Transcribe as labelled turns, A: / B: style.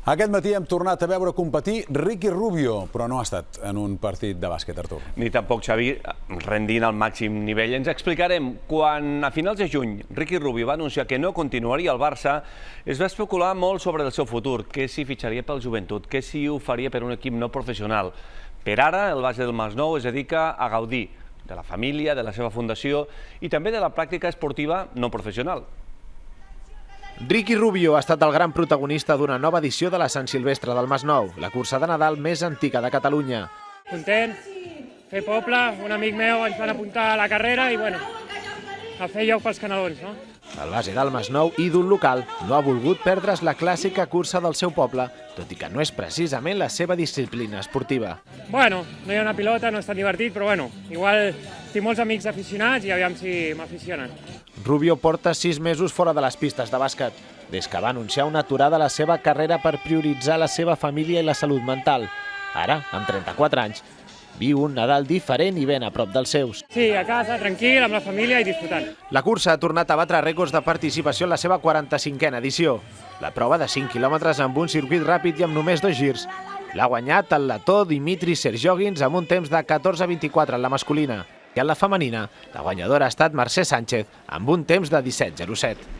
A: Aquest matí hem tornat a veure competir Ricky Rubio, però no ha estat en un partit de bàsquet, Artur.
B: Ni tampoc Xavi rendint al màxim nivell. Ens explicarem. Quan a finals de juny Ricky Rubio va anunciar que no continuaria al Barça, es va especular molt sobre el seu futur, que si fitxaria pel Joventut, que si ho faria per un equip no professional. Per ara, el base del Masnou es dedica a gaudir de la família, de la seva fundació i també de la pràctica esportiva no professional.
C: Ricky Rubio ha estat el gran protagonista d'una nova edició de la Sant Silvestre del Masnou, la cursa de Nadal més antiga de Catalunya.
D: Content, fer poble, un amic meu ens van apuntar a la carrera i bueno, a fer lloc pels canelons, no?
C: El base del Masnou, ídol local, no ha volgut perdre's la clàssica cursa del seu poble, tot i que no és precisament la seva disciplina esportiva.
D: Bueno, no hi ha una pilota, no és tan divertit, però bueno, igual tinc molts amics aficionats i aviam si m'aficionen.
C: Rubio porta 6 mesos fora de les pistes de bàsquet, des que va anunciar una aturada a la seva carrera per prioritzar la seva família i la salut mental. Ara, amb 34 anys, viu un Nadal diferent i ben a prop dels seus.
D: Sí, a casa, tranquil, amb la família i disfrutant.
C: La cursa ha tornat a batre rècords de participació en la seva 45a edició. La prova de 5 quilòmetres amb un circuit ràpid i amb només 2 girs. L'ha guanyat el letó Dimitris Serjogins amb un temps de 14:24 en la masculina. I en la femenina, la guanyadora ha estat Mercè Sánchez amb un temps de 17:07.